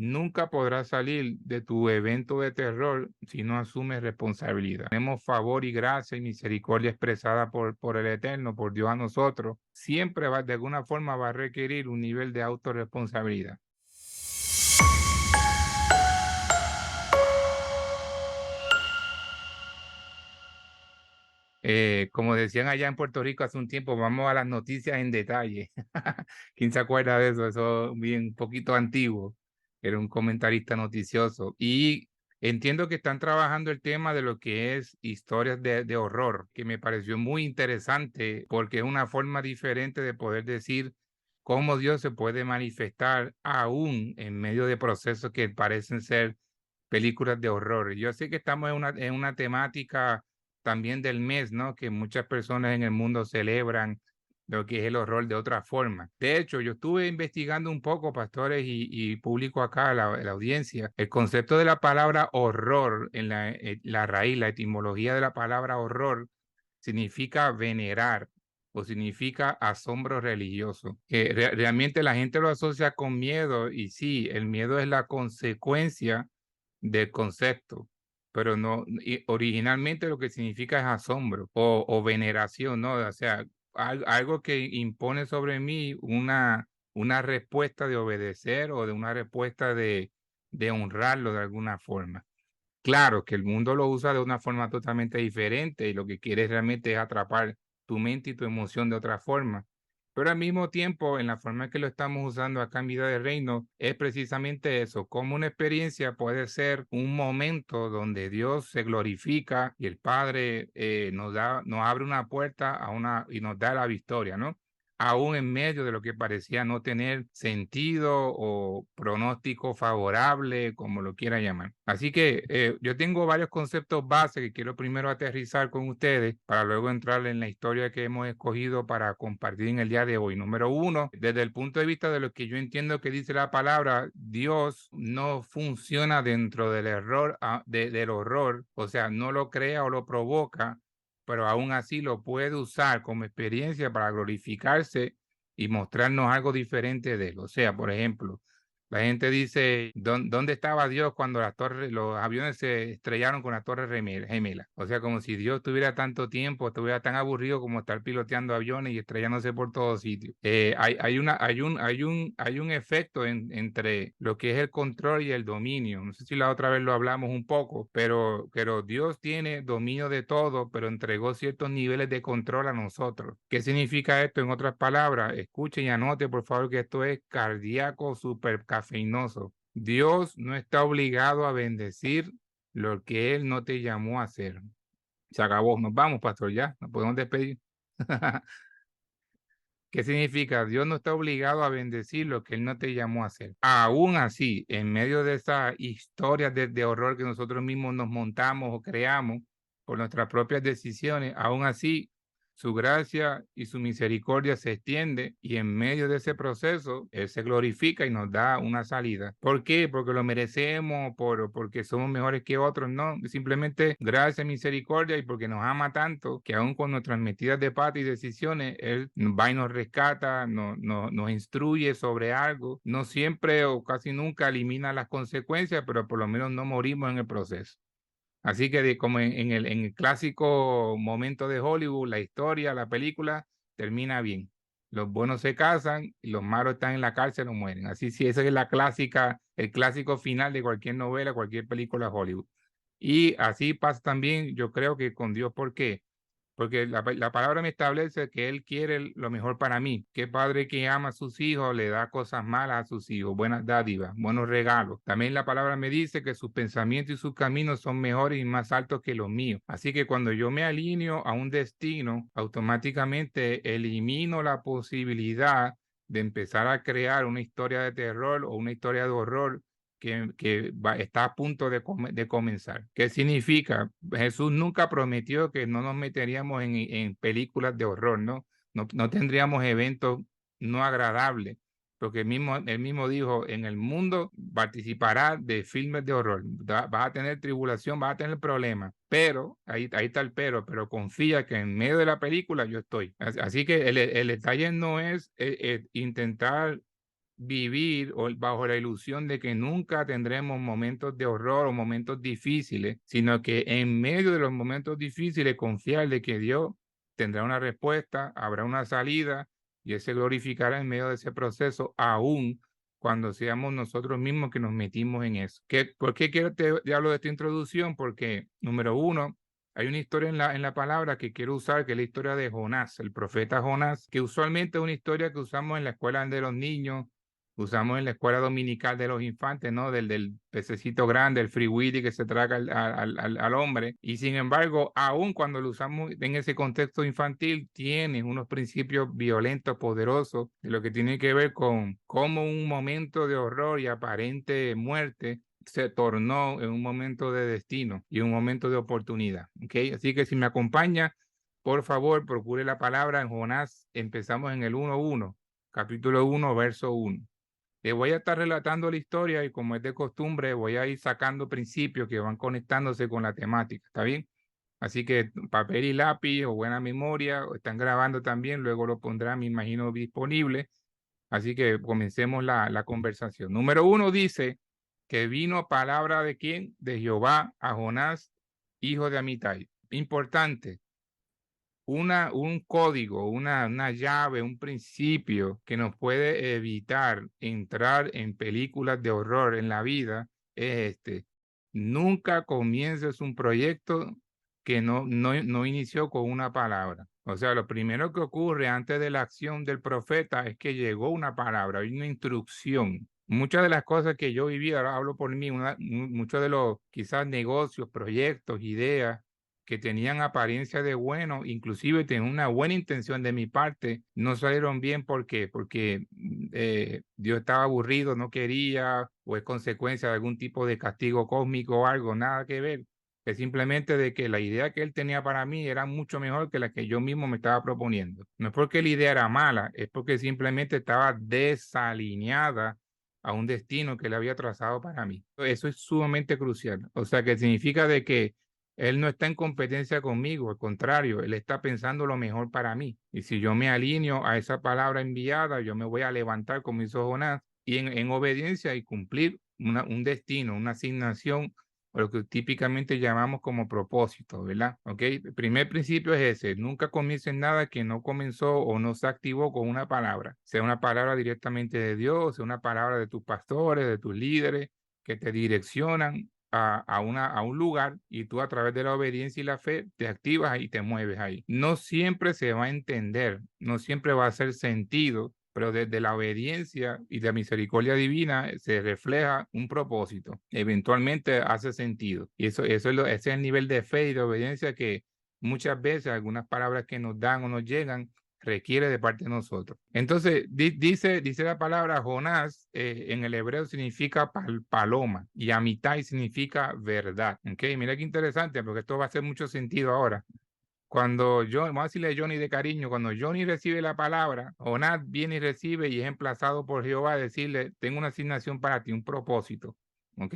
nunca podrás salir de tu evento de terror si no asumes responsabilidad. Tenemos favor y gracia y misericordia expresada por el Eterno, por Dios a nosotros. Siempre va, de alguna forma va a requerir un nivel de autorresponsabilidad. Como decían allá en Puerto Rico hace un tiempo, vamos a las noticias en detalle. ¿Quién se acuerda de eso? Eso bien un poquito antiguo. Era un comentarista noticioso. Y entiendo que están trabajando el tema de lo que es historias de horror, que me pareció muy interesante porque es una forma diferente de poder decir cómo Dios se puede manifestar aún en medio de procesos que parecen ser películas de horror. Yo sé que estamos en una temática también del mes, ¿no? Que muchas personas en el mundo celebran lo que es el horror de otra forma. De hecho, yo estuve investigando un poco, pastores y público acá, la audiencia, el concepto de la palabra horror en la raíz, la etimología de la palabra horror significa venerar o significa asombro religioso. Realmente la gente lo asocia con miedo y sí, el miedo es la consecuencia del concepto, pero no, originalmente lo que significa es asombro o veneración, ¿no? O sea, algo que impone sobre mí una respuesta de obedecer o de una respuesta de honrarlo de alguna forma. Claro que el mundo lo usa de una forma totalmente diferente y lo que quiere realmente es atrapar tu mente y tu emoción de otra forma. Pero al mismo tiempo, en la forma que lo estamos usando acá en Vida de Reino, es precisamente eso, como una experiencia puede ser un momento donde Dios se glorifica y el Padre nos abre una puerta y nos da la victoria, ¿no? Aún en medio de lo que parecía no tener sentido o pronóstico favorable, como lo quiera llamar. Así que yo tengo varios conceptos base que quiero primero aterrizar con ustedes para luego entrar en la historia que hemos escogido para compartir en el día de hoy. Número uno, desde el punto de vista de lo que yo entiendo que dice la palabra, Dios no funciona dentro del error, del horror, o sea, no lo crea o lo provoca, pero aún así lo puede usar como experiencia para glorificarse y mostrarnos algo diferente de él. O sea, por ejemplo, la gente dice, ¿dónde estaba Dios cuando los aviones se estrellaron con la torre gemela? O sea, como si Dios tuviera tanto tiempo, estuviera tan aburrido como estar piloteando aviones y estrellándose por todos sitios. Hay un efecto entre lo que es el control y el dominio. No sé si la otra vez lo hablamos un poco, pero Dios tiene dominio de todo, pero entregó ciertos niveles de control a nosotros. ¿Qué significa esto? En otras palabras, escuchen y anoten, por favor, que esto es cardíaco super cafeinoso. Dios no está obligado a bendecir lo que Él no te llamó a hacer. Se acabó. Nos vamos, pastor, ya. Nos podemos despedir. ¿Qué significa? Dios no está obligado a bendecir lo que Él no te llamó a hacer. Aún así, en medio de esa historia de horror que nosotros mismos nos montamos o creamos por nuestras propias decisiones, aún así, su gracia y su misericordia se extiende y en medio de ese proceso, Él se glorifica y nos da una salida. ¿Por qué? Porque lo merecemos, porque somos mejores que otros, no. Simplemente gracia, misericordia y porque nos ama tanto que aún con nuestras metidas de pata y decisiones, Él va y nos rescata, nos instruye sobre algo. No siempre o casi nunca elimina las consecuencias, pero por lo menos no morimos en el proceso. Así que como en el clásico momento de Hollywood, la historia, la película termina bien. Los buenos se casan y los malos están en la cárcel o mueren. Así sí, esa es la clásica, el clásico final de cualquier novela, cualquier película de Hollywood. Y así pasa también, yo creo que con Dios, ¿por qué? Porque la palabra me establece que Él quiere lo mejor para mí. ¿Qué padre que ama a sus hijos le da cosas malas a sus hijos? Buenas dádivas, buenos regalos. También la palabra me dice que sus pensamientos y sus caminos son mejores y más altos que los míos. Así que cuando yo me alineo a un destino, automáticamente elimino la posibilidad de empezar a crear una historia de terror o una historia de horror está a punto de comenzar. ¿Qué significa? Jesús nunca prometió que no nos meteríamos en películas de horror, ¿no? No tendríamos eventos no agradables, porque él mismo dijo, en el mundo participará de filmes de horror, vas a tener tribulación, vas a tener problemas, pero, ahí está el pero confía que en medio de la película yo estoy. Así que el detalle no es intentar vivir bajo la ilusión de que nunca tendremos momentos de horror o momentos difíciles, sino que en medio de los momentos difíciles confiar de que Dios tendrá una respuesta, habrá una salida y Él se glorificará en medio de ese proceso, aún cuando seamos nosotros mismos que nos metimos en eso. ¿Por qué te hablo de esta introducción? Porque, número uno, hay una historia en la palabra que quiero usar, que es la historia de Jonás, el profeta Jonás, que usualmente es una historia que usamos en la escuela de los niños, usamos en la escuela dominical de los infantes, ¿no? Del pececito grande, el Free Willy que se traga al hombre. Y sin embargo, aun cuando lo usamos en ese contexto infantil, tiene unos principios violentos, poderosos, de lo que tiene que ver con cómo un momento de horror y aparente muerte se tornó en un momento de destino y un momento de oportunidad. ¿Okay? Así que si me acompaña, por favor, procure la palabra en Jonás. Empezamos en el 1:1, capítulo 1, verso 1. Te voy a estar relatando la historia y como es de costumbre, voy a ir sacando principios que van conectándose con la temática, ¿está bien? Así que papel y lápiz o buena memoria, o están grabando también, luego lo pondrán, me imagino, disponible. Así que comencemos la conversación. Número 1 dice que vino palabra de quién? De Jehová a Jonás, hijo de Amitai. Importante, un código, una llave, un principio que nos puede evitar entrar en películas de horror en la vida es este. Nunca comiences un proyecto que no inició con una palabra. O sea, lo primero que ocurre antes de la acción del profeta es que llegó una palabra, hay una instrucción. Muchas de las cosas que yo viví, ahora hablo por mí, muchos de los quizás negocios, proyectos, ideas, que tenían apariencia de bueno, inclusive tenían una buena intención de mi parte, no salieron bien. ¿Por qué? Porque Dios estaba aburrido, no quería, o es consecuencia de algún tipo de castigo cósmico o algo, nada que ver. Es simplemente de que la idea que él tenía para mí era mucho mejor que la que yo mismo me estaba proponiendo. No es porque la idea era mala, es porque simplemente estaba desalineada a un destino que él había trazado para mí. Eso es sumamente crucial. O sea, que significa de que él no está en competencia conmigo, al contrario, él está pensando lo mejor para mí. Y si yo me alineo a esa palabra enviada, yo me voy a levantar como hizo Jonás y en obediencia y cumplir un destino, una asignación, o lo que típicamente llamamos como propósito, ¿verdad? ¿Ok? El primer principio es ese, nunca comiencen nada que no comenzó o no se activó con una palabra, sea una palabra directamente de Dios, sea una palabra de tus pastores, de tus líderes, que te direccionan a un lugar y tú a través de la obediencia y la fe te activas y te mueves ahí. No siempre se va a entender, no siempre va a hacer sentido, pero desde la obediencia y la misericordia divina se refleja un propósito. Eventualmente hace sentido. Y ese es el nivel de fe y de obediencia que muchas veces algunas palabras que nos dan o nos llegan requiere de parte de nosotros. Entonces, dice la palabra Jonás, en el hebreo significa paloma y Amitai significa verdad. ¿Ok? Mira qué interesante, porque esto va a hacer mucho sentido ahora. Cuando vamos a decirle a Johnny de cariño, cuando Johnny recibe la palabra, Jonás viene y recibe y es emplazado por Jehová a decirle, tengo una asignación para ti, un propósito. ¿Ok?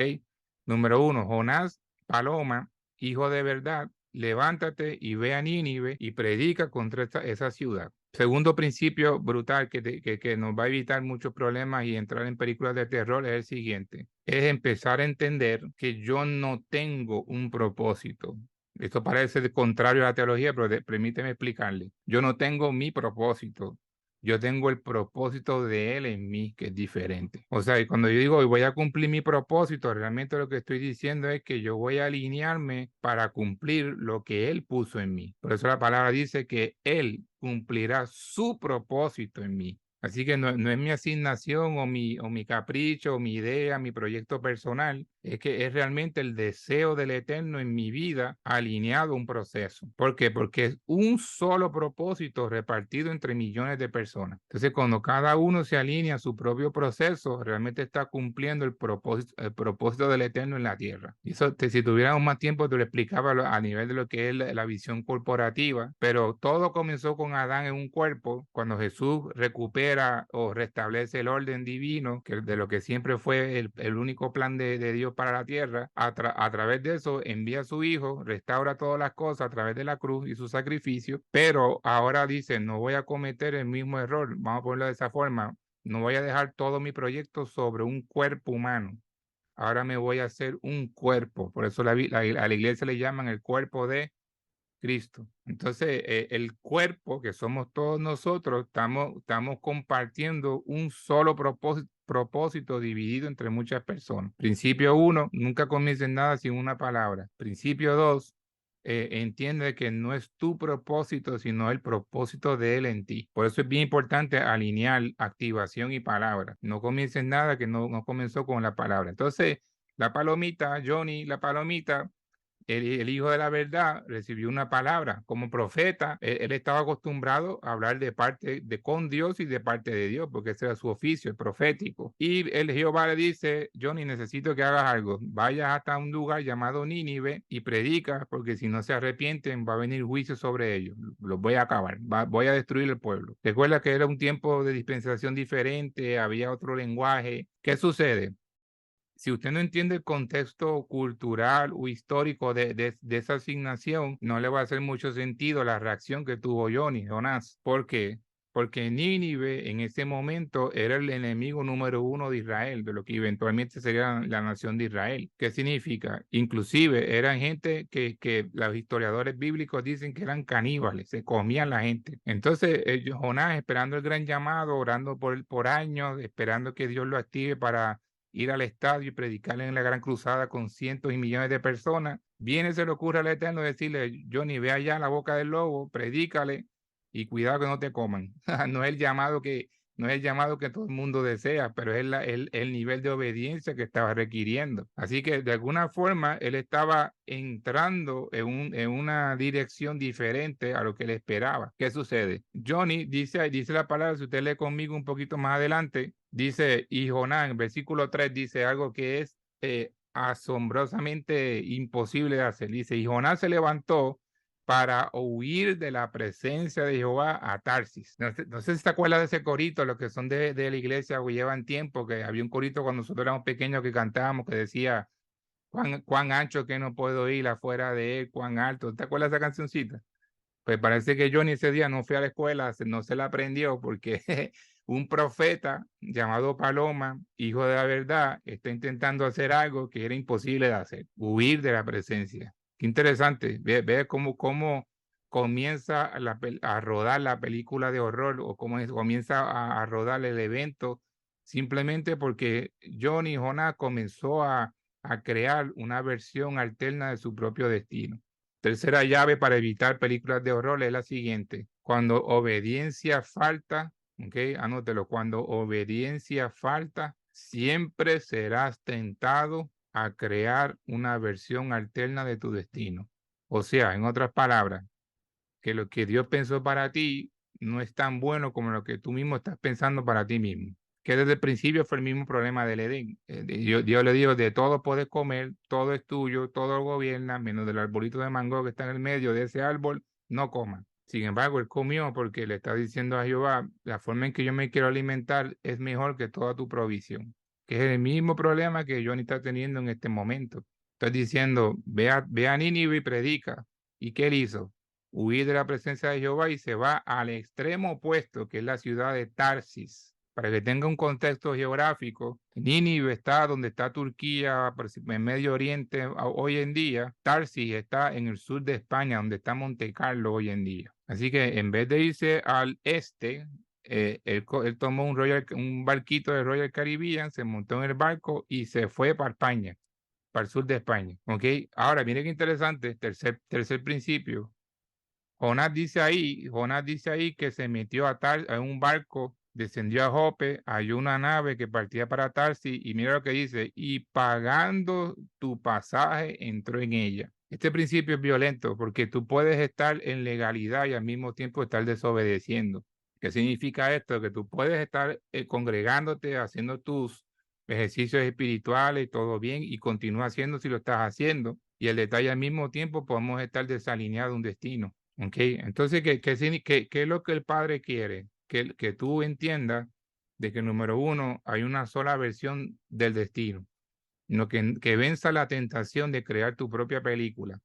Número 1, Jonás, paloma, hijo de verdad, levántate y ve a Nínive y predica contra esa ciudad. Segundo principio brutal que nos va a evitar muchos problemas y entrar en películas de terror es el siguiente. Es empezar a entender que yo no tengo un propósito. Esto parece contrario a la teología, pero permíteme explicarle. Yo no tengo mi propósito. Yo tengo el propósito de Él en mí, que es diferente. O sea, y cuando yo digo voy a cumplir mi propósito, realmente lo que estoy diciendo es que yo voy a alinearme para cumplir lo que Él puso en mí. Por eso la palabra dice que Él cumplirá su propósito en mí. Así que no es mi asignación o mi capricho o mi idea, mi proyecto personal, es que es realmente el deseo del Eterno en mi vida alineado a un proceso. ¿Por qué? Porque es un solo propósito repartido entre millones de personas. Entonces, cuando cada uno se alinea a su propio proceso, realmente está cumpliendo el propósito del Eterno en la tierra. Y eso, si tuviéramos más tiempo, te lo explicaba a nivel de lo que es la visión corporativa, pero todo comenzó con Adán en un cuerpo, cuando Jesús recupera o restablece el orden divino, que de lo que siempre fue el único plan de Dios para la tierra. A través de eso envía a su hijo, restaura todas las cosas a través de la cruz y su sacrificio, pero ahora dice, no voy a cometer el mismo error, vamos a ponerlo de esa forma, no voy a dejar todo mi proyecto sobre un cuerpo humano. Ahora me voy a hacer un cuerpo. Por eso a la iglesia le llaman el cuerpo de Cristo. Entonces, el cuerpo que somos todos nosotros, estamos compartiendo un solo propósito dividido entre muchas personas. Principio 1, nunca comiences nada sin una palabra. Principio 2, entiende que no es tu propósito, sino el propósito de Él en ti. Por eso es bien importante alinear activación y palabra. No comiences nada que no comenzó con la palabra. Entonces, la palomita, Johnny, la palomita, el hijo de la verdad recibió una palabra como profeta. Él estaba acostumbrado a hablar de parte de con Dios y de parte de Dios, porque ese era su oficio, el profético. Y el Jehová le dice: Johnny, necesito que hagas algo. Vayas hasta un lugar llamado Nínive y predica, porque si no se arrepienten va a venir juicio sobre ellos. Los voy a acabar, voy a destruir el pueblo. Recuerda que era un tiempo de dispensación diferente, había otro lenguaje. ¿Qué sucede? Si usted no entiende el contexto cultural o histórico de esa asignación, no le va a hacer mucho sentido la reacción que tuvo Jonás. ¿Por qué? Porque Nínive en ese momento era el enemigo número 1 de Israel, de lo que eventualmente sería la nación de Israel. ¿Qué significa? Inclusive eran gente que los historiadores bíblicos dicen que eran caníbales, se comían la gente. Entonces, Jonás, esperando el gran llamado, orando por años, esperando que Dios lo active para ir al estadio y predicarle en la gran cruzada con cientos y millones de personas, viene, se le ocurre al Eterno decirle: Johnny, ve allá a la boca del lobo, predícale y cuidado que no te coman. No es el llamado que, no es el llamado que todo el mundo desea, pero es el nivel de obediencia que estaba requiriendo. Así que de alguna forma él estaba entrando en una dirección diferente a lo que él esperaba. ¿Qué sucede? Johnny dice la palabra, si usted lee conmigo un poquito más adelante, dice, y Jonás, en versículo 3, dice algo que es asombrosamente imposible de hacer. Dice, y Jonás se levantó para huir de la presencia de Jehová a Tarsis. No sé si te acuerdas de ese corito, los que son de la iglesia o llevan tiempo, que había un corito cuando nosotros éramos pequeños que cantábamos que decía: cuán ancho que no puedo ir afuera de él, cuán alto. ¿Te acuerdas de esa cancioncita? Pues parece que Johnny ese día no fue a la escuela, no se la aprendió porque un profeta llamado Paloma, hijo de la verdad, está intentando hacer algo que era imposible de hacer: huir de la presencia. Qué interesante, ve cómo comienza a rodar la película de horror, o cómo comienza a rodar el evento, simplemente porque Johnny Jonás comenzó a crear una versión alterna de su propio destino. Tercera llave para evitar películas de horror es la siguiente: cuando obediencia falta, anótelo, cuando obediencia falta, siempre serás tentado a crear una versión alterna de tu destino. O sea, en otras palabras, que lo que Dios pensó para ti no es tan bueno como lo que tú mismo estás pensando para ti mismo. Que desde el principio fue el mismo problema del Edén. Dios le dijo: de todo puedes comer, todo es tuyo, todo lo gobierna, menos del arbolito de mango que está en el medio de ese árbol, no coman. Sin embargo, él comió porque le está diciendo a Jehová: la forma en que yo me quiero alimentar es mejor que toda tu provisión. Que es el mismo problema que Johnny está teniendo en este momento. Estás diciendo: ve a Nínive y predica. ¿Y qué él hizo? Huir de la presencia de Jehová y se va al extremo opuesto, que es la ciudad de Tarsis. Para que tenga un contexto geográfico, Nínive está donde está Turquía, en Medio Oriente hoy en día. Tarsis está en el sur de España, donde está Monte Carlo hoy en día. Así que en vez de irse al este, él tomó un barquito de Royal Caribbean, se montó en el barco y se fue para España, para el sur de España. ¿Ok? Ahora, miren qué interesante, tercer principio. Jonás dice ahí que se metió a un barco, descendió a Jope, halló una nave que partía para Tarsis y mira lo que dice: y pagando tu pasaje entró en ella. Este principio es violento porque tú puedes estar en legalidad y al mismo tiempo estar desobedeciendo. ¿Qué significa esto? Que tú puedes estar congregándote, haciendo tus ejercicios espirituales y todo bien, y continúa haciendo si lo estás haciendo. Y el detalle, al mismo tiempo podemos estar desalineados de un destino. Entonces, ¿qué es lo que el Padre quiere? Que tú entiendas de que, número uno, hay una sola versión del destino, que venza la tentación de crear tu propia película.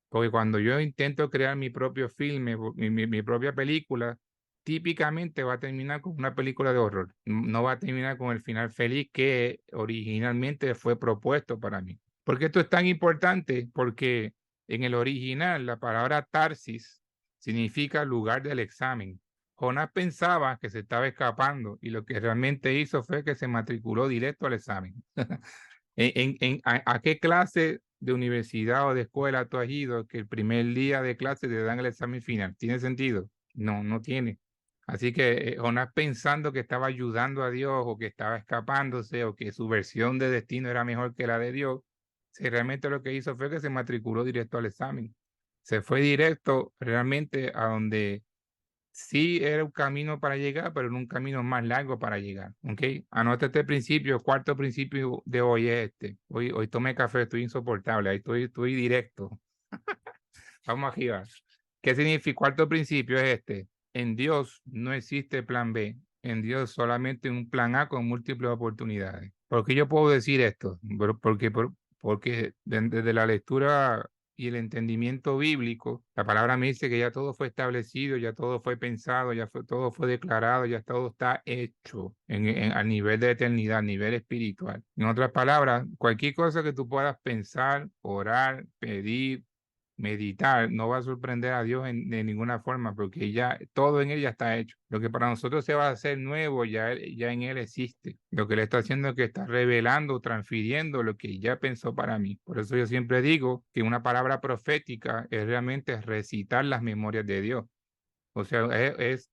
Porque cuando yo intento crear mi propio filme, mi propia película, típicamente va a terminar con una película de horror. No va a terminar con el final feliz que originalmente fue propuesto para mí. ¿Por qué esto es tan importante? Porque en el original la palabra Tarsis significa lugar del examen. Jonás pensaba que se estaba escapando y lo que realmente hizo fue que se matriculó directo al examen. ¿A qué clase de universidad o de escuela tú has ido que el primer día de clase te dan el examen final? ¿Tiene sentido? No, no tiene. Así que Jonás pensando que estaba ayudando a Dios o que estaba escapándose o que su versión de destino era mejor que la de Dios, si realmente lo que hizo fue que se matriculó directo al examen. Se fue directo realmente a donde sí era un camino para llegar, pero en un camino más largo para llegar. ¿Ok? Anota este principio, el cuarto principio de hoy es este. Hoy tomé café, estoy insoportable, ahí estoy directo. Vamos a girar. ¿Qué significa? Cuarto principio es este. En Dios no existe plan B. En Dios solamente un plan A con múltiples oportunidades. ¿Por qué yo puedo decir esto? Porque desde la lectura y el entendimiento bíblico, la palabra me dice que ya todo fue establecido, ya todo fue pensado, todo fue declarado, ya todo está hecho a nivel de eternidad, a nivel espiritual. En otras palabras, cualquier cosa que tú puedas pensar, orar, pedir, meditar, no va a sorprender a Dios de ninguna forma, porque ya todo en ella está hecho. Lo que para nosotros se va a hacer nuevo, ya en Él existe. Lo que le está haciendo es que está revelando, transfiriendo lo que ya pensó para mí. Por eso yo siempre digo que una palabra profética es realmente recitar las memorias de Dios. O sea,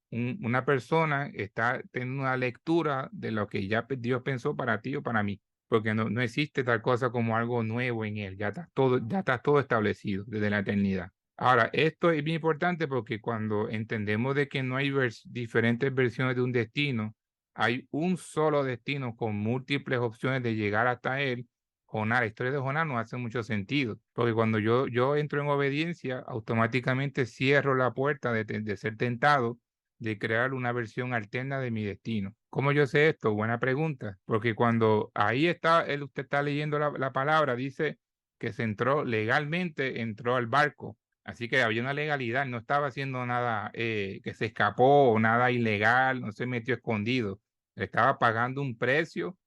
una persona está teniendo una lectura de lo que ya Dios pensó para ti o para mí, porque no existe tal cosa como algo nuevo en él, ya está todo establecido desde la eternidad. Ahora, esto es bien importante porque cuando entendemos de que no hay diferentes versiones de un destino, hay un solo destino con múltiples opciones de llegar hasta él. Jonás, la historia de Jonás no hace mucho sentido, porque cuando yo entro en obediencia, automáticamente cierro la puerta de ser tentado, de crear una versión alterna de mi destino. ¿Cómo yo sé esto? Buena pregunta, porque cuando ahí está, usted está leyendo la palabra, dice que se entró legalmente, entró al barco, así que había una legalidad, no estaba haciendo nada que se escapó o nada ilegal, no se metió escondido, estaba pagando un precio,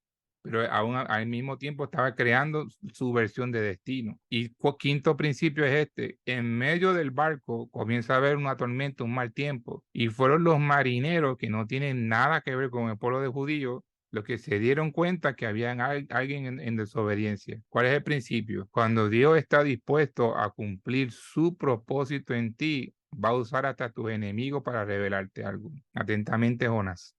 pero aún al mismo tiempo estaba creando su versión de destino. Y quinto principio es este: en medio del barco comienza a haber una tormenta, un mal tiempo, y fueron los marineros que no tienen nada que ver con el pueblo de judíos los que se dieron cuenta que había alguien en desobediencia. ¿Cuál es el principio? Cuando Dios está dispuesto a cumplir su propósito en ti, va a usar hasta tus enemigos para revelarte algo. Atentamente, Jonás.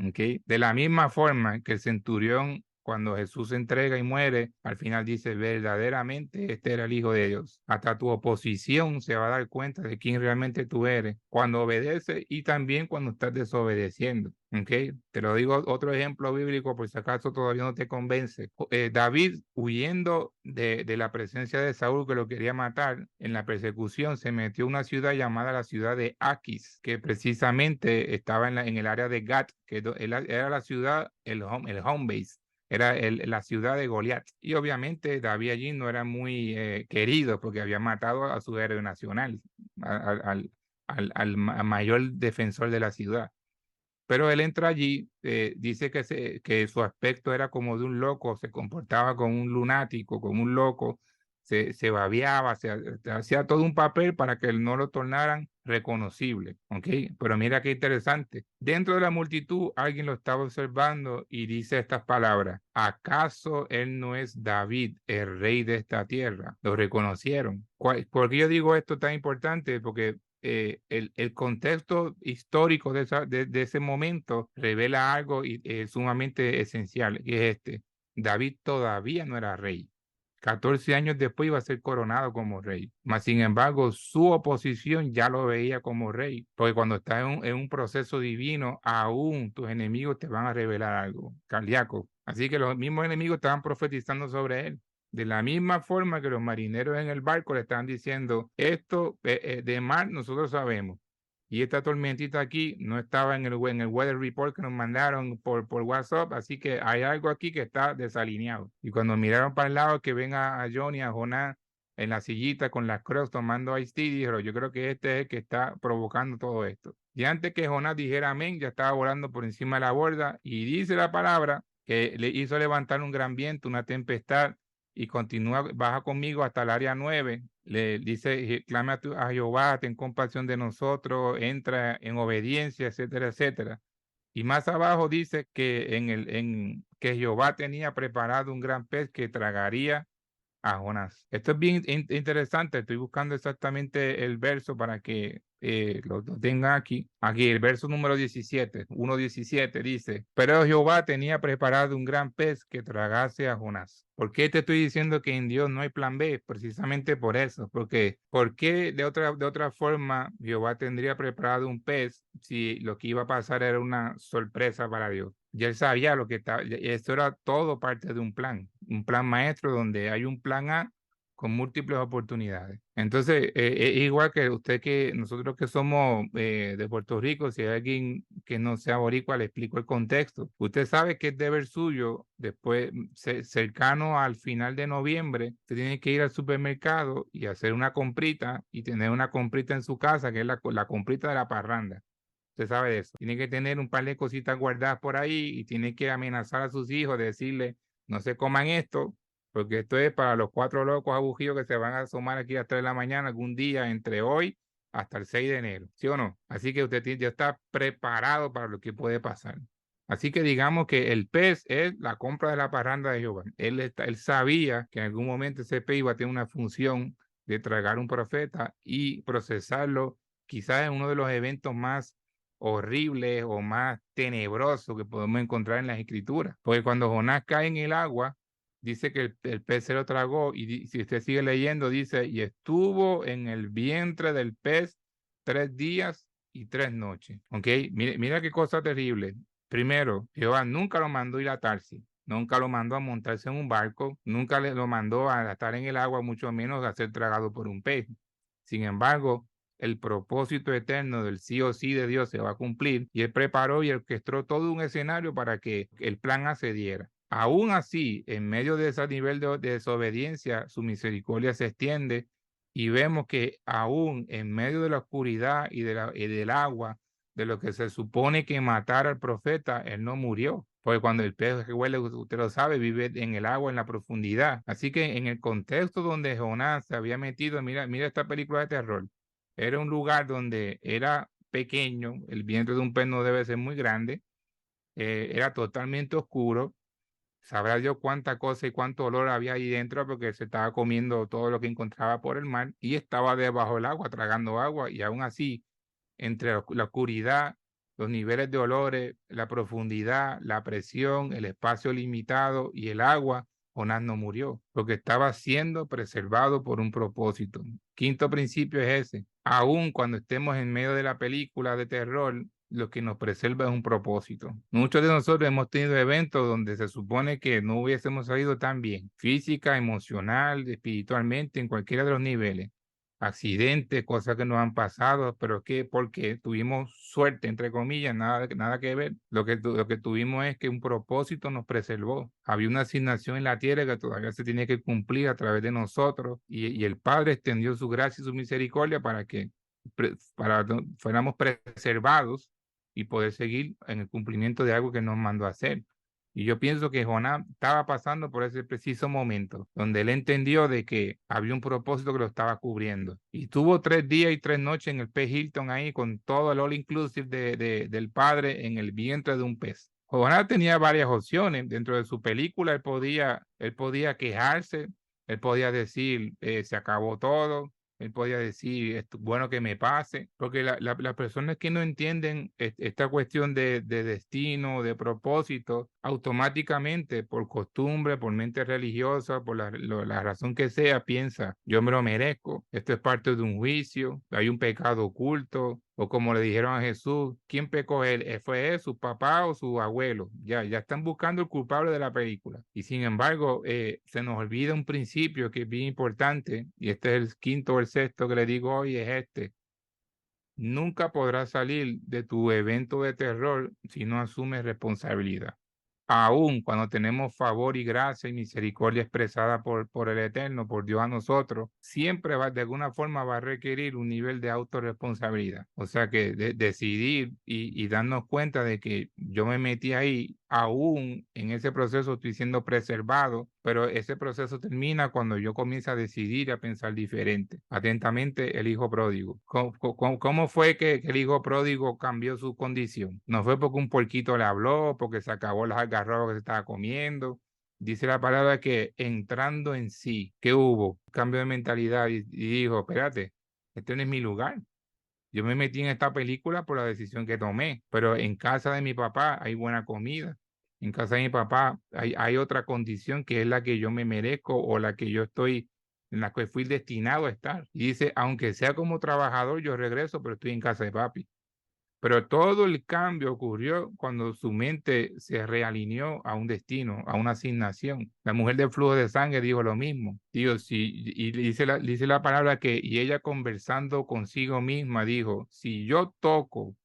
¿Okay? De la misma forma que el centurión, cuando Jesús se entrega y muere, al final dice, verdaderamente este era el Hijo de Dios. Hasta tu oposición se va a dar cuenta de quién realmente tú eres cuando obedeces y también cuando estás desobedeciendo. ¿Okay? Te lo digo otro ejemplo bíblico por si acaso todavía no te convence. David, huyendo de la presencia de Saúl que lo quería matar, en la persecución se metió a una ciudad llamada la ciudad de Aquis, que precisamente estaba en el área de Gat, que era la ciudad, el home base. Era la ciudad de Goliat. Y obviamente David allí no era muy querido porque había matado a su héroe nacional, al mayor defensor de la ciudad. Pero él entra allí, dice que su aspecto era como de un loco, se comportaba como un lunático, como un loco, se babeaba, hacía todo un papel para que él no lo tornaran reconocible, ¿ok? Pero mira qué interesante. Dentro de la multitud alguien lo estaba observando y dice estas palabras: ¿acaso él no es David, el rey de esta tierra? Lo reconocieron. ¿Por qué yo digo esto tan importante? Porque el contexto histórico de ese momento revela algo sumamente esencial, y es este: David todavía no era rey. 14 años después iba a ser coronado como rey. Mas, sin embargo, su oposición ya lo veía como rey, porque cuando estás en un proceso divino, aún tus enemigos te van a revelar algo cardíaco. Así que los mismos enemigos estaban profetizando sobre él. De la misma forma que los marineros en el barco le estaban diciendo, esto de mar nosotros sabemos. Y esta tormentita aquí no estaba en el weather report que nos mandaron por WhatsApp, así que hay algo aquí que está desalineado. Y cuando miraron para el lado que ven a Johnny, a Jonás, en la sillita con las Crocs tomando Ice Tea, dijeron, yo creo que este es el que está provocando todo esto. Y antes que Jonás dijera amén, ya estaba volando por encima de la borda y dice la palabra que le hizo levantar un gran viento, una tempestad, y continúa, baja conmigo hasta el área 9. Le dice, clama a Jehová, ten compasión de nosotros, entra en obediencia, etcétera, etcétera. Y más abajo dice que que Jehová tenía preparado un gran pez que tragaría a Jonás. Esto es bien interesante. Estoy buscando exactamente el verso para que lo tenga aquí. Aquí el verso número 17, 1:17 dice, pero Jehová tenía preparado un gran pez que tragase a Jonás. ¿Por qué te estoy diciendo que en Dios no hay plan B? Precisamente por eso. Porque, ¿por qué de otra forma Jehová tendría preparado un pez si lo que iba a pasar era una sorpresa para Dios? Ya él sabía lo que estaba, esto era todo parte de un plan maestro donde hay un plan A con múltiples oportunidades. Entonces, es igual que usted que nosotros que somos de Puerto Rico, si hay alguien que no sea boricua, le explico el contexto. Usted sabe que es deber suyo, después, cercano al final de noviembre, usted tiene que ir al supermercado y hacer una comprita y tener una comprita en su casa, que es la comprita de la parranda. Usted sabe de eso. Tiene que tener un par de cositas guardadas por ahí y tiene que amenazar a sus hijos, decirle, no se coman esto, porque esto es para los 4 locos aburridos que se van a asomar aquí a las 3 de la mañana algún día entre hoy hasta el 6 de enero. ¿Sí o no? Así que usted ya está preparado para lo que puede pasar. Así que digamos que el pez es la compra de la parranda de Jehová. Él sabía que en algún momento ese pez iba a tener una función de tragar un profeta y procesarlo, quizás en uno de los eventos más horribles o más tenebrosos que podemos encontrar en las escrituras. Porque cuando Jonás cae en el agua, dice que el pez se lo tragó y si usted sigue leyendo, dice, y estuvo en el vientre del pez 3 días y 3 noches. ¿Ok? Mira qué cosa terrible. Primero, Jehová nunca lo mandó ir a Tarsis. Nunca lo mandó a montarse en un barco, nunca lo mandó a estar en el agua, mucho menos a ser tragado por un pez. Sin embargo, el propósito eterno del sí o sí de Dios se va a cumplir y él preparó y orquestó todo un escenario para que el plan A se diera. Aún así, en medio de ese nivel de desobediencia, su misericordia se extiende y vemos que aún en medio de la oscuridad y del agua, de lo que se supone que matara al profeta, él no murió. Porque cuando el pez huele, usted lo sabe, vive en el agua, en la profundidad. Así que en el contexto donde Jonás se había metido, mira esta película de terror. Era un lugar donde era pequeño, el vientre de un pez no debe ser muy grande, era totalmente oscuro. Sabrá Dios cuánta cosa y cuánto olor había ahí dentro porque se estaba comiendo todo lo que encontraba por el mar y estaba debajo del agua, tragando agua y aún así entre la oscuridad, los niveles de olores, la profundidad, la presión, el espacio limitado y el agua, Jonás no murió, porque estaba siendo preservado por un propósito. Quinto principio es ese. Aún cuando estemos en medio de la película de terror, lo que nos preserva es un propósito. Muchos de nosotros hemos tenido eventos donde se supone que no hubiésemos salido tan bien, física, emocional, espiritualmente, en cualquiera de los niveles accidentes, cosas que nos han pasado, pero que porque tuvimos suerte, entre comillas, nada que ver. Lo que tuvimos es que un propósito nos preservó. Había una asignación en la tierra que todavía se tiene que cumplir a través de nosotros y el Padre extendió su gracia y su misericordia para que fuéramos preservados y poder seguir en el cumplimiento de algo que nos mandó a hacer. Y yo pienso que Jonás estaba pasando por ese preciso momento, donde él entendió de que había un propósito que lo estaba cubriendo. Y tuvo 3 días y 3 noches en el pez Hilton ahí con todo el all inclusive del padre en el vientre de un pez. Jonás tenía varias opciones. Dentro de su película él podía quejarse, él podía decir, se acabó todo, él podía decir, es bueno que me pase, porque las personas que no entienden esta cuestión de destino, de propósito, automáticamente, por costumbre, por mente religiosa, por la razón que sea, piensa, yo me lo merezco, esto es parte de un juicio, hay un pecado oculto, o como le dijeron a Jesús, ¿quién pecó él? ¿Fue él, su papá o su abuelo? Ya están buscando el culpable de la película. Y sin embargo, se nos olvida un principio que es bien importante, y este es el quinto o el sexto que le digo hoy, es este. Nunca podrás salir de tu evento de terror si no asumes responsabilidad. aún cuando tenemos favor y gracia y misericordia expresada por el Eterno, por Dios a nosotros, siempre de alguna forma va a requerir un nivel de autorresponsabilidad. O sea que decidir y darnos cuenta de que yo me metí ahí, aún en ese proceso estoy siendo preservado, pero ese proceso termina cuando yo comienzo a decidir, a pensar diferente. Atentamente, el hijo pródigo. ¿Cómo fue que el hijo pródigo cambió su condición? No fue porque un puerquito le habló, porque se acabó las algarrobas que se estaba comiendo. Dice la palabra que entrando en sí, ¿qué hubo? Cambio de mentalidad y dijo, espérate, este no es mi lugar. Yo me metí en esta película por la decisión que tomé, pero en casa de mi papá hay buena comida. En casa de mi papá hay otra condición que es la que yo me merezco o la que yo estoy, en la que fui destinado a estar. Y dice, aunque sea como trabajador, yo regreso, pero estoy en casa de papi. Pero todo el cambio ocurrió cuando su mente se realineó a un destino, a una asignación. La mujer del flujo de sangre dijo lo mismo. Dios, y dice la palabra que, y ella conversando consigo misma dijo, si yo toco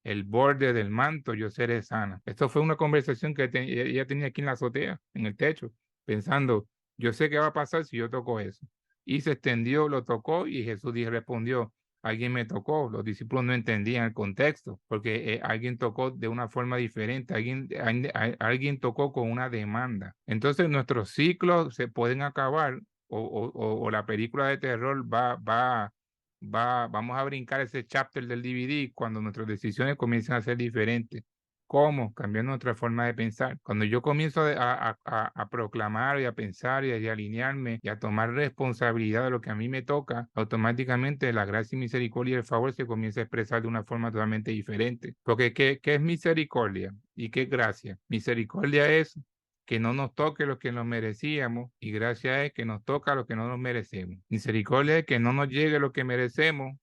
el borde del manto, yo seré sana. Esto fue una conversación que ella tenía aquí en la azotea, en el techo, pensando, yo sé qué va a pasar si yo toco eso. Y se extendió, lo tocó y Jesús respondió, alguien me tocó, los discípulos no entendían el contexto, porque alguien tocó de una forma diferente, alguien tocó con una demanda. Entonces nuestros ciclos se pueden acabar o la película de terror vamos a brincar ese chapter del DVD cuando nuestras decisiones comiencen a ser diferentes. ¿Cómo? Cambiando nuestra forma de pensar. Cuando yo comienzo a proclamar y a pensar y a alinearme y a tomar responsabilidad de lo que a mí me toca, automáticamente la gracia y misericordia y el favor se comienza a expresar de una forma totalmente diferente. Porque ¿qué es misericordia y qué es gracia? Misericordia es que no nos toque lo que nos merecíamos y gracia es que nos toca lo que no nos merecemos. Misericordia es que no nos llegue lo que merecemos.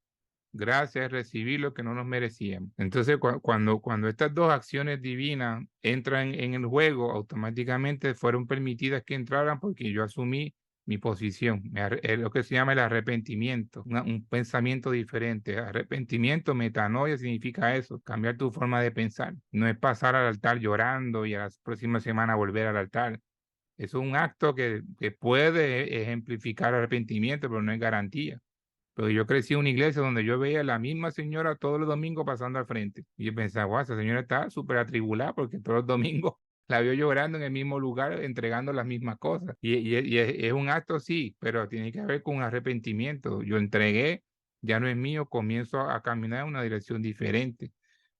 Gracias es recibir lo que no nos merecíamos. Entonces, cuando estas dos acciones divinas entran en el juego, automáticamente fueron permitidas que entraran porque yo asumí mi posición. Es lo que se llama el arrepentimiento, un pensamiento diferente. Arrepentimiento, metanoia significa eso, cambiar tu forma de pensar. No es pasar al altar llorando y a la próxima semana volver al altar. Es un acto que puede ejemplificar arrepentimiento, pero no es garantía. Pero yo crecí en una iglesia donde yo veía a la misma señora todos los domingos pasando al frente. Y yo pensaba, wow, esa señora está súper atribulada porque todos los domingos la veo llorando en el mismo lugar, entregando las mismas cosas. Y es un acto, sí, pero tiene que ver con un arrepentimiento. Yo entregué, ya no es mío, comienzo a caminar en una dirección diferente.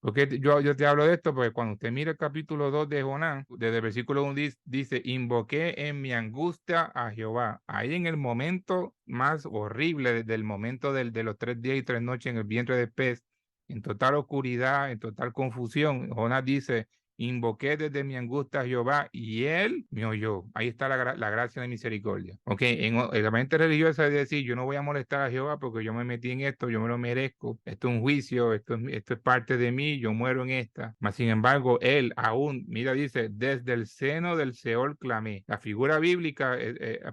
Porque yo te hablo de esto, porque cuando usted mira el capítulo 2 de Jonás, desde el versículo 1 dice, invoqué en mi angustia a Jehová. Ahí en el momento más horrible, desde el momento de los 3 días y 3 noches en el vientre del pez, en total oscuridad, en total confusión, Jonás dice, invoqué desde mi angustia a Jehová y él me oyó. Ahí está la gracia de misericordia. Ok, en la mente religiosa es decir, yo no voy a molestar a Jehová porque yo me metí en esto, yo me lo merezco, esto es un juicio, esto es parte de mí, yo muero en esta. Mas sin embargo, él aún, mira, dice, desde el seno del Seol clamé. La figura bíblica,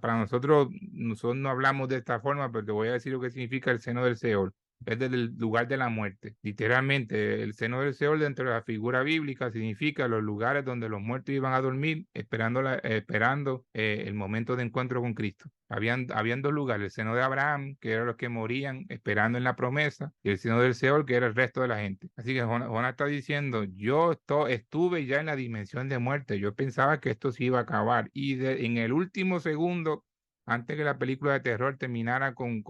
para nosotros no hablamos de esta forma, pero te voy a decir lo que significa el seno del Seol. Es del lugar de la muerte. Literalmente, el seno del Seol dentro de la figura bíblica significa los lugares donde los muertos iban a dormir esperando el momento de encuentro con Cristo. Habían dos lugares, el seno de Abraham, que eran los que morían esperando en la promesa, y el seno del Seol, que era el resto de la gente. Así que Jonás está diciendo, yo estuve ya en la dimensión de muerte, yo pensaba que esto se iba a acabar, y en el último segundo, antes que la película de terror terminara con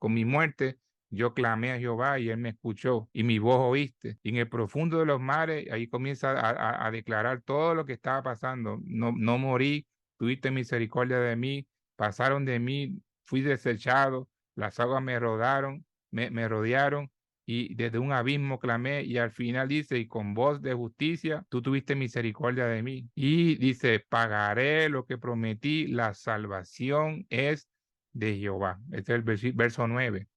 mi muerte, yo clamé a Jehová y él me escuchó y mi voz oíste. Y en el profundo de los mares, ahí comienza a declarar todo lo que estaba pasando. No morí, tuviste misericordia de mí, pasaron de mí, fui desechado, las aguas me rodearon y desde un abismo clamé y al final dice, y con voz de justicia, tú tuviste misericordia de mí. Y dice, pagaré lo que prometí, la salvación es de Jehová. Este es el verso 9.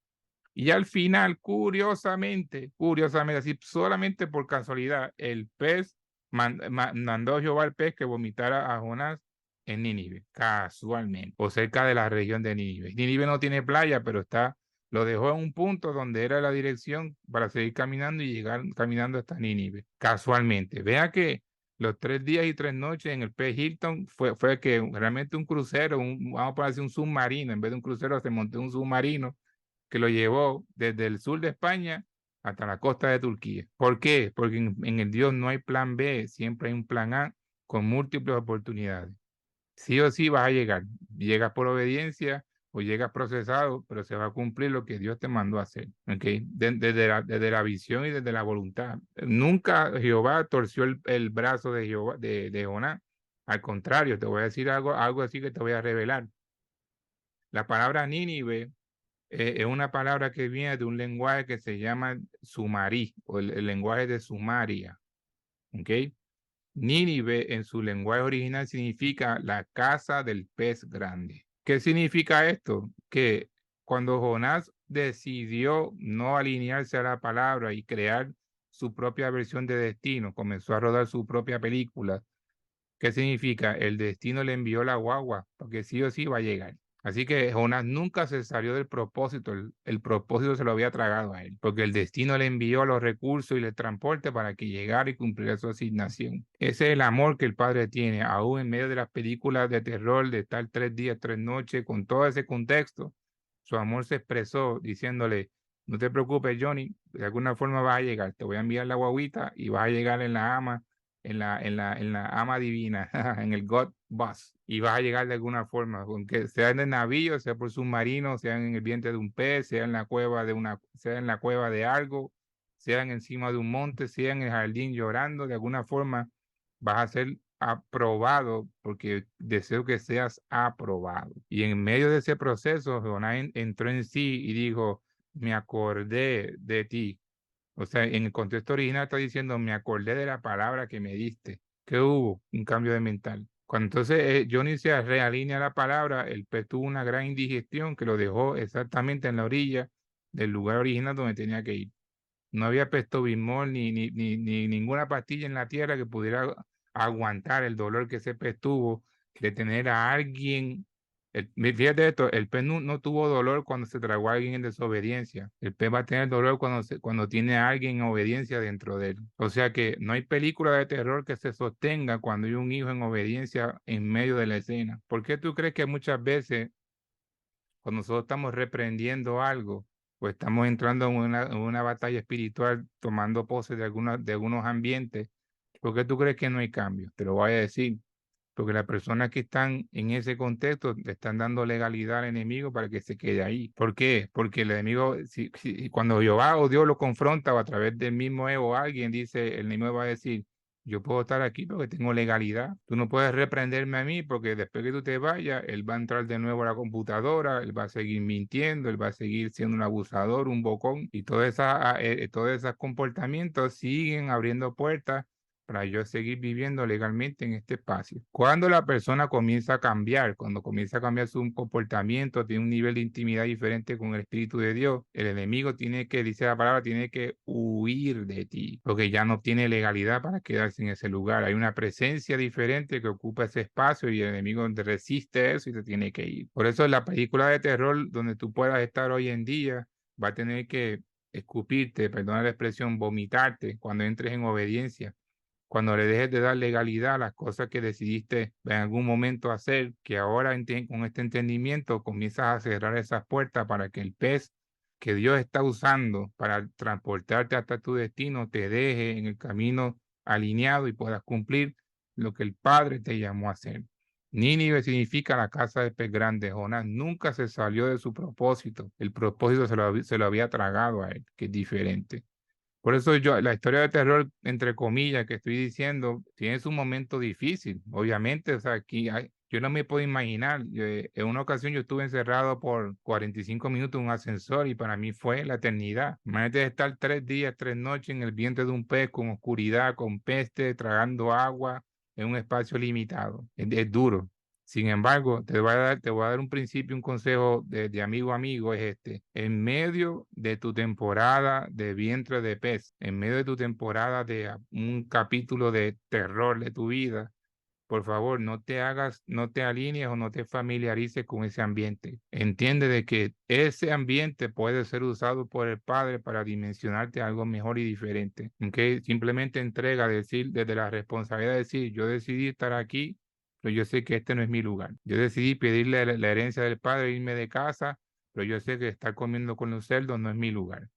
Y al final, curiosamente, así solamente por casualidad, el pez mandó Jehová al pez que vomitara a Jonás en Nínive, casualmente, o cerca de la región de Nínive. Nínive no tiene playa, pero lo dejó en un punto donde era la dirección para seguir caminando y llegar caminando hasta Nínive, casualmente. Vea que Los 3 días y 3 noches en el P. Hilton fue que realmente un crucero, vamos a poner así, un submarino, en vez de un crucero se montó un submarino que lo llevó desde el sur de España hasta la costa de Turquía. ¿Por qué? Porque en el Dios no hay plan B, siempre hay un plan A con múltiples oportunidades. Sí o sí vas a llegar. Llegas por obediencia o llegas procesado, pero se va a cumplir lo que Dios te mandó a hacer. ¿Okay? Desde la visión y desde la voluntad. Nunca Jehová torció el brazo de Jehová, de Jonás. Al contrario, te voy a decir algo así que te voy a revelar. La palabra Nínive es una palabra que viene de un lenguaje que se llama sumarí o el lenguaje de Sumaria. ¿Ok? Nínive en su lenguaje original significa la casa del pez grande. ¿Qué significa esto? Que cuando Jonás decidió no alinearse a la palabra y crear su propia versión de destino, comenzó a rodar su propia película. ¿Qué significa? El destino le envió la guagua, porque sí o sí va a llegar. Así que Jonás nunca se salió del propósito, el propósito se lo había tragado a él, porque el destino le envió los recursos y el transporte para que llegara y cumpliera su asignación. Ese es el amor que el Padre tiene, aún en medio de las películas de terror, de estar 3 días, 3 noches, con todo ese contexto, su amor se expresó diciéndole, no te preocupes, Johnny, de alguna forma vas a llegar, te voy a enviar la guaguita y vas a llegar en la ama en la ama divina, en el God Bus, y vas a llegar de alguna forma, aunque sea en el navío, sea por submarino, sea en el vientre de un pez, sea en la cueva sea en la cueva de algo, sea encima de un monte, sea en el jardín llorando, de alguna forma vas a ser aprobado porque deseo que seas aprobado. Y en medio de ese proceso, Jonás entró en sí y dijo, me acordé de ti. O sea, en el contexto original está diciendo, me acordé de la palabra que me diste. ¿Qué hubo? Un cambio de mental. Cuando entonces Johnny se realinea la palabra, el pez tuvo una gran indigestión que lo dejó exactamente en la orilla del lugar original donde tenía que ir. No había Pestobismol ni ninguna pastilla en la tierra que pudiera aguantar el dolor que ese pez tuvo de tener a alguien. Fíjate esto, el pez no tuvo dolor cuando se tragó a alguien en desobediencia. El pez va a tener dolor cuando tiene a alguien en obediencia dentro de él. O sea que no hay película de terror que se sostenga cuando hay un hijo en obediencia en medio de la escena. ¿Por qué tú crees que muchas veces cuando nosotros estamos reprendiendo algo, pues estamos entrando en una batalla espiritual, tomando pose de algunos ambientes? ¿Por qué tú crees que no hay cambio? Te lo voy a decir. Porque las personas que están en ese contexto le están dando legalidad al enemigo para que se quede ahí. ¿Por qué? Porque el enemigo, cuando Jehová o Dios lo confronta o a través del mismo Evo alguien dice, el enemigo va a decir, yo puedo estar aquí porque tengo legalidad. Tú no puedes reprenderme a mí porque después que tú te vayas, él va a entrar de nuevo a la computadora, él va a seguir mintiendo, él va a seguir siendo un abusador, un bocón y todos esos comportamientos siguen abriendo puertas para yo seguir viviendo legalmente en este espacio. Cuando la persona comienza a cambiar, cuando comienza a cambiar su comportamiento, tiene un nivel de intimidad diferente con el Espíritu de Dios, el enemigo tiene que, dice la palabra, tiene que huir de ti, porque ya no tiene legalidad para quedarse en ese lugar. Hay una presencia diferente que ocupa ese espacio y el enemigo resiste eso y se tiene que ir. Por eso la película de terror donde tú puedas estar hoy en día va a tener que escupirte, perdona la expresión, vomitarte cuando entres en obediencia, cuando le dejes de dar legalidad a las cosas que decidiste en algún momento hacer, que ahora con este entendimiento comienzas a cerrar esas puertas para que el pez que Dios está usando para transportarte hasta tu destino te deje en el camino alineado y puedas cumplir lo que el Padre te llamó a hacer. Nínive significa la casa del pez grande. Jonás nunca se salió de su propósito. El propósito se lo había tragado a él, que es diferente. Por eso la historia de terror, entre comillas, que estoy diciendo, tiene su momento difícil, obviamente. O sea, yo no me puedo imaginar. En una ocasión yo estuve encerrado por 45 minutos en un ascensor y para mí fue la eternidad. Imagínate estar 3 días, 3 noches en el vientre de un pez con oscuridad, con peste, tragando agua en un espacio limitado. Es duro. Sin embargo, te voy a dar un principio, un consejo de amigo a amigo, es este. En medio de tu temporada de vientre de pez, en medio de tu temporada de un capítulo de terror de tu vida, por favor, no te alinees o no te familiarices con ese ambiente. Entiende de que ese ambiente puede ser usado por el Padre para dimensionarte algo mejor y diferente. ¿Ok? Simplemente entrega, decir, desde la responsabilidad de decir, yo decidí estar aquí, pero yo sé que este no es mi lugar. Yo decidí pedirle la herencia del Padre, e irme de casa, pero yo sé que estar comiendo con los cerdos no es mi lugar.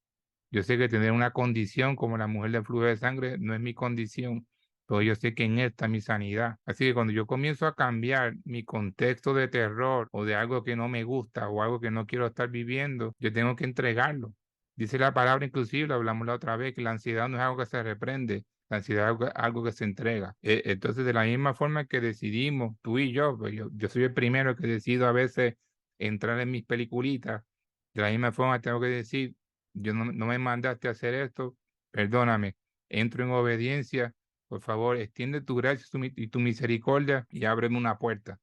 Yo sé que tener una condición como la mujer del flujo de sangre no es mi condición, pero yo sé que en él está mi sanidad. Así que cuando yo comienzo a cambiar mi contexto de terror o de algo que no me gusta o algo que no quiero estar viviendo, yo tengo que entregarlo. Dice la palabra inclusive, lo hablamos la otra vez, que la ansiedad no es algo que se reprende, la ansiedad es algo que se entrega. Entonces, de la misma forma que decidimos, tú y yo, pues yo soy el primero que decido a veces entrar en mis peliculitas, de la misma forma tengo que decir, yo no me mandaste a hacer esto, perdóname, entro en obediencia, por favor, extiende tu gracia y tu misericordia y ábreme una puerta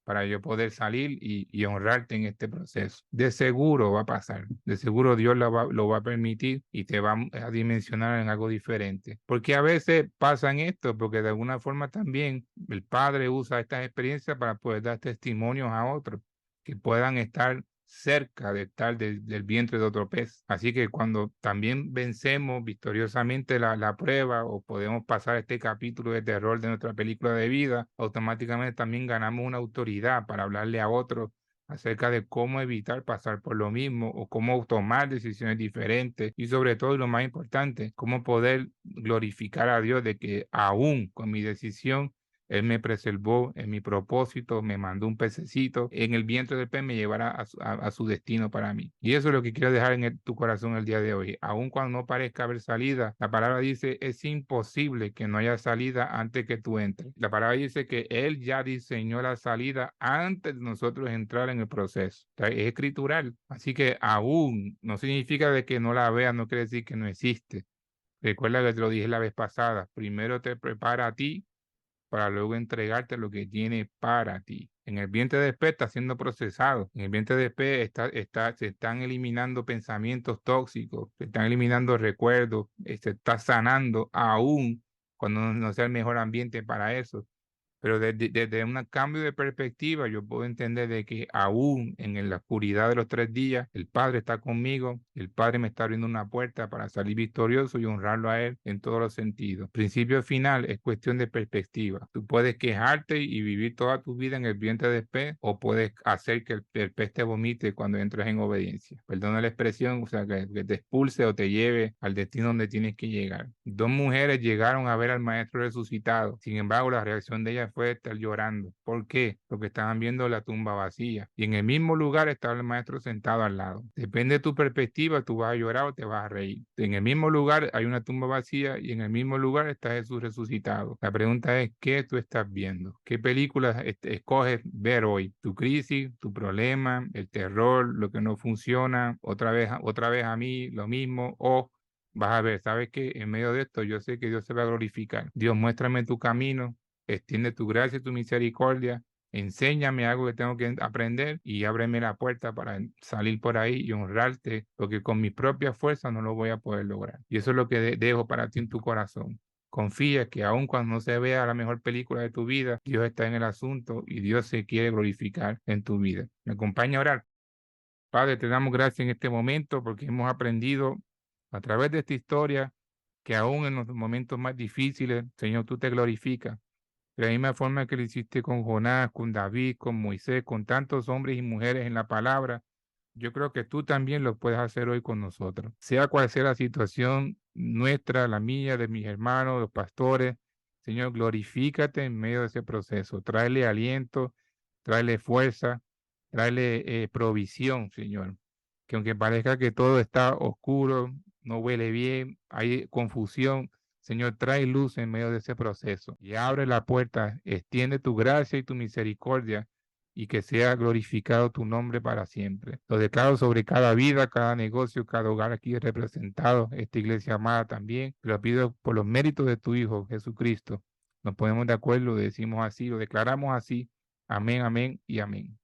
para yo poder salir y honrarte en este proceso. De seguro va a pasar, de seguro Dios lo va a permitir y te va a dimensionar en algo diferente. Porque a veces pasan esto, porque de alguna forma también el Padre usa estas experiencias para poder dar testimonios a otros que puedan estar cerca de estar del vientre de otro pez. Así que cuando también vencemos victoriosamente la prueba o podemos pasar este capítulo de terror de nuestra película de vida, automáticamente también ganamos una autoridad para hablarle a otros acerca de cómo evitar pasar por lo mismo o cómo tomar decisiones diferentes y sobre todo, y lo más importante, cómo poder glorificar a Dios de que aún con mi decisión él me preservó en mi propósito, me mandó un pececito, en el vientre del pez me llevará a su destino para mí. Y eso es lo que quiero dejar en tu corazón el día de hoy. Aun cuando no parezca haber salida, la palabra dice, es imposible que no haya salida antes que tú entres. La palabra dice que Él ya diseñó la salida antes de nosotros entrar en el proceso. O sea, es escritural. Así que aún no significa de que no la veas, no quiere decir que no existe. Recuerda que te lo dije la vez pasada, primero te prepara a ti para luego entregarte lo que tiene para ti. En el vientre de pez está siendo procesado. En el vientre de pez se están eliminando pensamientos tóxicos, se están eliminando recuerdos, se está sanando aún cuando no sea el mejor ambiente para eso. Pero desde un cambio de perspectiva, yo puedo entender de que aún en la oscuridad de los 3 días, el Padre está conmigo, el Padre me está abriendo una puerta para salir victorioso y honrarlo a Él en todos los sentidos. Principio final es cuestión de perspectiva. Tú puedes quejarte y vivir toda tu vida en el vientre de pez o puedes hacer que el pez te vomite cuando entres en obediencia. Perdona la expresión, o sea, que te expulse o te lleve al destino donde tienes que llegar. 2 mujeres llegaron a ver al Maestro resucitado. Sin embargo, la reacción de ellas fue estar llorando. ¿Por qué? Porque estaban viendo la tumba vacía. Y en el mismo lugar estaba el maestro sentado al lado. Depende de tu perspectiva, tú vas a llorar o te vas a reír. En el mismo lugar hay una tumba vacía y en el mismo lugar está Jesús resucitado. La pregunta es, ¿qué tú estás viendo? ¿Qué películas escoges ver hoy? ¿Tu crisis, tu problema, el terror, lo que no funciona, otra vez a mí, lo mismo? O vas a ver, ¿sabes qué? En medio de esto yo sé que Dios se va a glorificar. Dios, muéstrame tu camino, extiende tu gracia y tu misericordia, enséñame algo que tengo que aprender y ábreme la puerta para salir por ahí y honrarte, porque con mi propia fuerza no lo voy a poder lograr. Y eso es lo que dejo para ti en tu corazón. Confía que aun cuando no se vea la mejor película de tu vida, Dios está en el asunto y Dios se quiere glorificar en tu vida. ¿Me acompaña a orar? Padre, te damos gracias en este momento porque hemos aprendido a través de esta historia que aún en los momentos más difíciles, Señor, tú te glorificas. De la misma forma que lo hiciste con Jonás, con David, con Moisés, con tantos hombres y mujeres en la palabra, yo creo que tú también lo puedes hacer hoy con nosotros. Sea cual sea la situación nuestra, la mía, de mis hermanos, los pastores, Señor, glorifícate en medio de ese proceso. Tráele aliento, tráele fuerza, tráele provisión, Señor. Que aunque parezca que todo está oscuro, no huele bien, hay confusión, Señor, trae luz en medio de ese proceso y abre la puerta, extiende tu gracia y tu misericordia y que sea glorificado tu nombre para siempre. Lo declaro sobre cada vida, cada negocio, cada hogar aquí representado, esta iglesia amada también. Lo pido por los méritos de tu Hijo Jesucristo. Nos ponemos de acuerdo, lo decimos así, lo declaramos así. Amén, amén y amén.